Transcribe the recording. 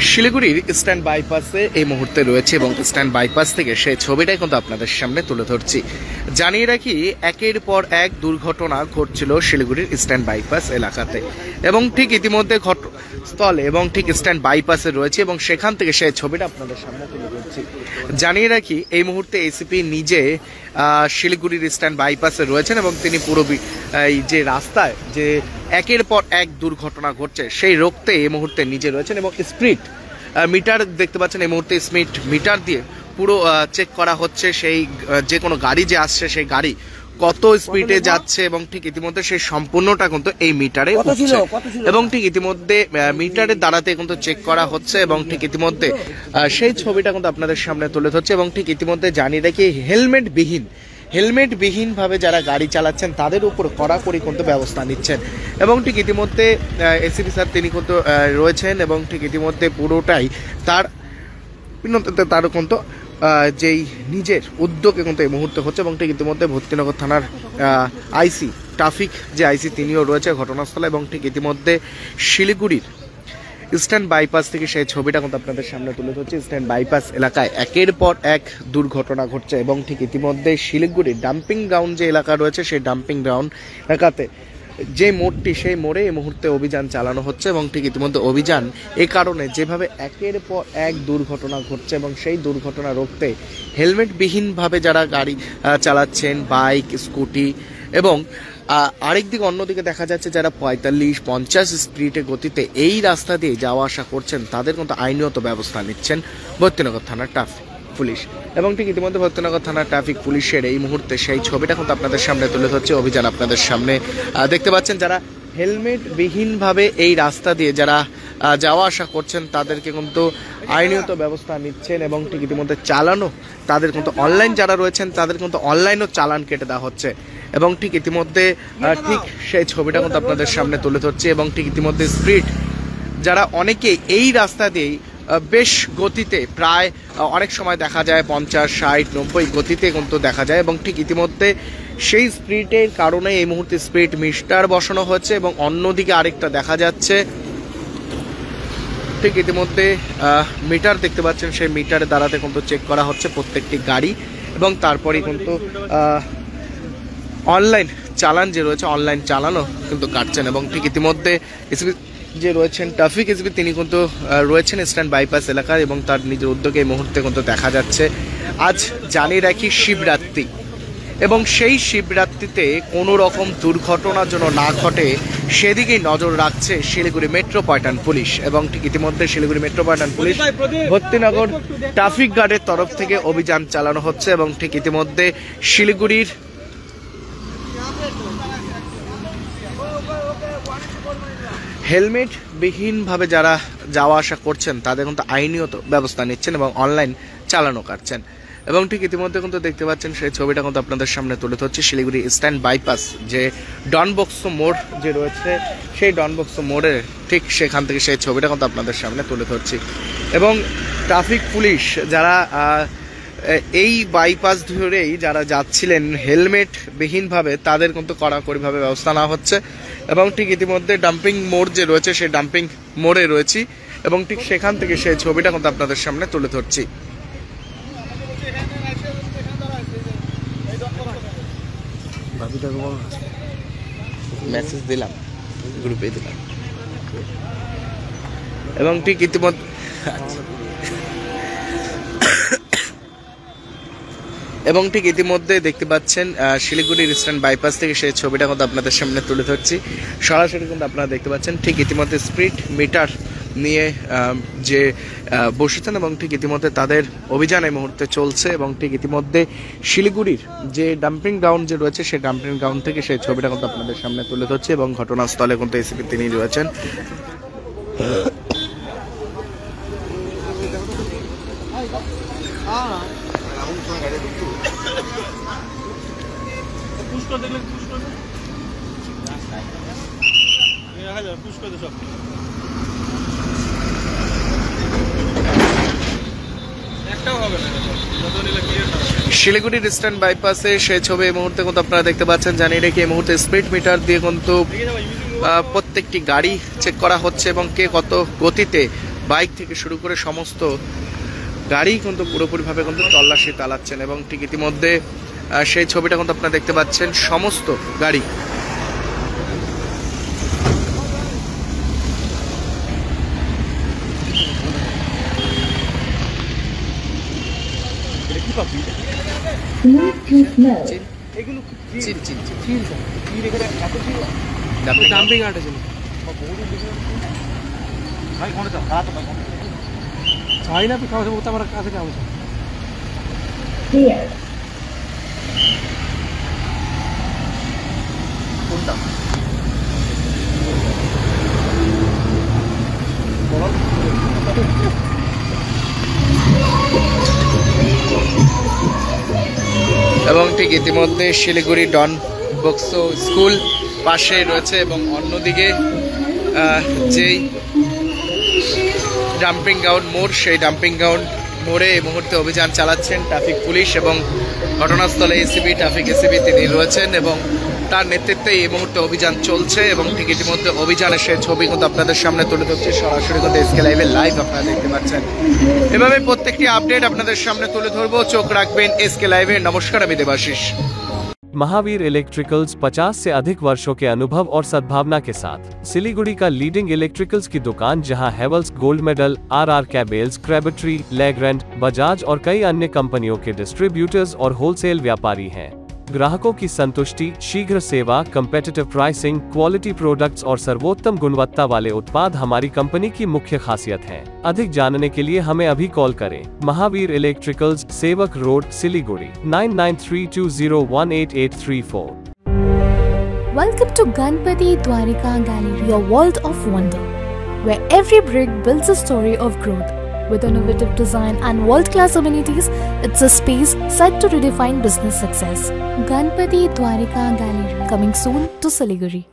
শিলিগুড়ির ইস্টার্ন বাইপাসে এই মুহূর্তে রয়েছে এবং ইস্টার্ন বাইপাস থেকে সেই ছবিটাই কিন্তু আপনাদের সামনে তুলে ধরছি। জানিয়ে রাখি, একের পর এক দুর্ঘটনা ঘটছিল শিলিগুড়ির ইস্টার্ন বাইপাস এলাকাতে এবং ঠিক ইতিমধ্যে ঘটনাস্থলে এবং ঠিক ইস্টার্ন বাইপাসে রয়েছে এবং সেখান থেকে সেই ছবিটা আপনাদের সামনে তুলে ধরছি। জানিয়ে রাখি, এই মুহূর্তে এসিপি নিজে শিলিগুড়ির ইস্টার্ন বাইপাসে রয়েছেন এবং তিনি পুরো এই যে রাস্তায় যে একের পর এক দুর্ঘটনা ঘটছে সেই রোখতে এই মুহূর্তে নিজে রয়েছেন এবং স্পিড মিটার দেখতে পাচ্ছেন। এই মুহূর্তে স্পিড মিটার দিয়ে পুরো চেক করা হচ্ছে সেই যে কোনো গাড়ি যে আসছে সেই গাড়ি কত স্পিডে যাচ্ছে এবং ঠিক ইতিমধ্যে সেই সম্পূর্ণটা কিন্তু এই মিটারে উঠছে এবং ঠিক ইতিমধ্যে মিটারের দ্বারাতে কিন্তু চেক করা হচ্ছে এবং ঠিক ইতিমধ্যে সেই ছবিটা কিন্তু আপনাদের সামনে তুলে ধরছে এবং ঠিক ইতিমধ্যে জানিয়ে রাখি, হেলমেট বিহীনভাবে যারা গাড়ি চালাচ্ছেন তাদের উপর কড়াকড়ি কিন্তু ব্যবস্থা নিচ্ছেন এবং ঠিক ইতিমধ্যে এসিপি স্যার তিনি কিন্তু রয়েছেন এবং ঠিক ইতিমধ্যে পুরোটাই তার কিন্তু যেই নিজের উদ্যোগে কিন্তু এই মুহূর্তে হচ্ছে এবং ঠিক ইতিমধ্যে ভক্তিনগর থানার আইসি ট্রাফিক যে আইসি তিনিও রয়েছে ঘটনাস্থলে এবং ঠিক ইতিমধ্যে শিলিগুড়ির ইস্টার্ন বাইপাস থেকে সেই ছবিটা কিন্তু আপনাদের সামনে তুলে ধরছি। ইস্টার্ন বাইপাস এলাকায় একের পর এক দুর্ঘটনা ঘটছে এবং ঠিক ইতিমধ্যে শিলিগুড়ির ডাম্পিং গ্রাউন্ড যে এলাকা রয়েছে সেই ডাম্পিং গ্রাউন্ড এলাকাতে যে মোড়টি সেই মোড়ে এই মুহূর্তে অভিযান চালানো হচ্ছে এবং ঠিক ইতিমধ্যে অভিযান এ কারণে যেভাবে একের পর এক দুর্ঘটনা ঘটছে এবং সেই দুর্ঘটনা রুখতে হেলমেটবিহীনভাবে যারা গাড়ি চালাচ্ছেন, বাইক, স্কুটি এবং আরেকদিকে অন্যদিকে দেখা যাচ্ছে যারা 45-50 স্পিডে গতিতে এই রাস্তা দিয়ে যাওয়া আসা করছেন তাদের কিন্তু আইনত ব্যবস্থা নিচ্ছেন ভক্তিনগর থানার ট্রাফিক পুলিশ এবং ঠিক ইতিমধ্যে ভক্তিনগর থানার ট্রাফিক পুলিশের এই মুহূর্তে সেই ছবিটা কিন্তু আপনাদের সামনে তুলে ধরছে। অভিযান আপনাদের সামনে দেখতে পাচ্ছেন, যারা হেলমেট বিহীনভাবে এই রাস্তা দিয়ে যারা যাওয়া আসা করছেন তাদেরকে কিন্তু আইনত ব্যবস্থা নিচ্ছেন এবং ঠিক ইতিমধ্যে চালানো তাদের কিন্তু অনলাইন যারা রয়েছেন তাদের কিন্তু অনলাইনও চালান কেটে দেওয়া হচ্ছে এবং ঠিক ইতিমধ্যে ঠিক সেই ছবিটা কিন্তু আপনাদের সামনে তুলে ধরছে এবং ঠিক ইতিমধ্যে স্পিড যারা অনেকে এই রাস্তা দিয়েই বেশ গতিতে প্রায় অনেক সময় দেখা যায় 50, 60, 90 গতিতে কিন্তু দেখা যায় এবং ঠিক ইতিমধ্যে সেই স্পিডের কারণে এই মুহূর্তে স্পিড মিটার বসানো হচ্ছে এবং অন্যদিকে আরেকটা দেখা যাচ্ছে ঠিক ইতিমধ্যে মিটার দেখতে পাচ্ছেন, সেই মিটারের দ্বারাতে কিন্তু চেক করা হচ্ছে প্রত্যেকটি গাড়ি এবং তারপরে কিন্তু অনলাইন চালান যে রয়েছে অনলাইন চালানও কিন্তু কাটছেন এবং ঠিক ইতিমধ্যে এসপি যে রয়েছেন ট্রাফিক এসপি তিনি কিন্তু রয়েছেন ইস্টার্ন বাইপাস এলাকায় এবং তার নিজের উদ্যোগে এই মুহূর্তে কিন্তু দেখা যাচ্ছে। আজ জানিয়ে রাখি শিবরাত্রি এবং সেই শিবরাত্রিতে কোনো রকম দুর্ঘটনার জন্য না ঘটে সেদিকেই নজর রাখছে শিলিগুড়ি মেট্রোপলিটন পুলিশ এবং ঠিক ইতিমধ্যে Siliguri metropolitan police Bhaktinagar traffic গার্ডের তরফ থেকে অভিযান চালানো হচ্ছে এবং ঠিক ইতিমধ্যে শিলিগুড়ির হেলমেট বিহীনভাবে যারা যাওয়া আসা করছেন তাদের কিন্তু আইনিয়ত ব্যবস্থা নিচ্ছেন এবং অনলাইন চালানো কাটছেন এবং ঠিক ইতিমধ্যে কিন্তু দেখতে পাচ্ছেন সেই ছবিটা কিন্তু আপনাদের সামনে তুলে ধরছি। শিলিগুড়ি ইস্টার্ন বাইপাস যে ডনবক্সো মোড় যে রয়েছে সেই ডনবক্সো মোড়ের ঠিক সেখান থেকে সেই ছবিটা কিন্তু আপনাদের সামনে তুলে ধরছি এবং ট্রাফিক পুলিশ যারা এই বাইপাস ধরেই যারা যাচ্ছিলেন হেলমেট বিহীনভাবে তাদের কিন্তু কড়াকড়িভাবে ব্যবস্থা নেওয়া হচ্ছে এবং ঠিক ইতিমধ্যে ডাম্পিং মোড় যে রয়েছে সেই ডাম্পিং মোড়ে রয়েছি এবং ঠিক সেখান থেকে সেই ছবিটা কিন্তু আপনাদের সামনে তুলে ধরছি। মেসেজ দিলাম, গ্রুপে দিলাম এবং ঠিক ইতিমধ্যে দেখতে পাচ্ছেন শিলিগুড়ির ইস্টার্ন বাইপাস থেকে সেই ছবিটা কিন্তু আপনাদের সামনে তুলে ধরছি সরাসরি কিন্তু আপনারা দেখতে পাচ্ছেন। ঠিক ইতিমধ্যে স্পিড মিটার নিয়ে যে বসেছেন এবং ঠিক ইতিমধ্যে তাদের অভিযান এই মুহূর্তে চলছে এবং ঠিক ইতিমধ্যে শিলিগুড়ির যে ডাম্পিং গ্রাউন্ড যে রয়েছে সেই ডাম্পিং গ্রাউন্ড থেকে সেই ছবিটা কিন্তু আপনাদের সামনে তুলে ধরছে এবং ঘটনাস্থলে কিন্তু এসিপি তিনি রয়েছেন। শিলিগুড়ির ইস্টার্ন বাইপাসে সেই ছবি এই মুহূর্তে কিন্তু আপনারা দেখতে পাচ্ছেন। জানিয়ে রেখে এই মুহূর্তে স্পিড মিটার দিয়ে কিন্তু প্রত্যেকটি গাড়ি চেক করা হচ্ছে এবং কে কত গতিতে বাইক থেকে শুরু করে সমস্ত গাড়ি কিন্তু পুরোপুরিভাবে কিন্তু তল্লাশি চালাচ্ছেন এবং ঠিক ইতিমধ্যে সেই ছবিটা কিন্তু আপনারা দেখতে পাচ্ছেন, সমস্ত গাড়ি ডাম্পিং আর্ট আছে চাই না খাওয়া যাবো আমার কাছে কেমন কোনটা এবং ঠিক ইতিমধ্যে শিলিগুড়ি ডন বক্সো স্কুল পাশে রয়েছে এবং অন্যদিকে যেই ডাম্পিং গ্রাউন্ড মোড়, সেই ডাম্পিং গ্রাউন্ড মোড়ে এই মুহূর্তে অভিযান চালাচ্ছেন ট্রাফিক পুলিশ এবং ঘটনাস্থলে এসিবি, ট্রাফিক এসিবি তিনি রয়েছেন এবং তার নেতৃত্বে এই মুহূর্তে অভিযান চলছে এবং ঠিক ইতিমধ্যে অভিযানের সেই ছবি কিন্তু আপনাদের সামনে তুলে ধরছে সরাসরি কিন্তু এসকে লাইভে লাইভ আপনারা দেখতে পাচ্ছেন। এভাবে প্রত্যেকটি আপডেট আপনাদের সামনে তুলে ধরবো, চোখ রাখবেন এসকে লাইভে। নমস্কার, আমি देवाशीष। महावीर इलेक्ट्रिकल्स 50 से अधिक वर्षों के अनुभव और सद्भावना के साथ सिलीगुड़ी का लीडिंग इलेक्ट्रिकल्स की दुकान, जहां Havells gold medal, RR cables, Crabtree, Legrand, Bajaj और कई अन्य कंपनियों के डिस्ट्रीब्यूटर्स और होलसेल व्यापारी हैं। ग्राहकों की संतुष्टि, शीघ्र सेवा, कम्पेटिटिव प्राइसिंग, क्वालिटी प्रोडक्ट्स और सर्वोत्तम गुणवत्ता वाले उत्पाद हमारी कंपनी की मुख्य खासियत है। अधिक जानने के लिए हमें अभी कॉल करें। महावीर इलेक्ट्रिकल्स, सेवक road, Siliguri 9932018834। Welcome to Ganpati Dwarika Gallery, your world of wonder, where every brick builds a story of growth. With innovative design and world-class amenities, it's a space set to redefine business success. Ganpati Dwarika Gallery, coming soon to Siliguri.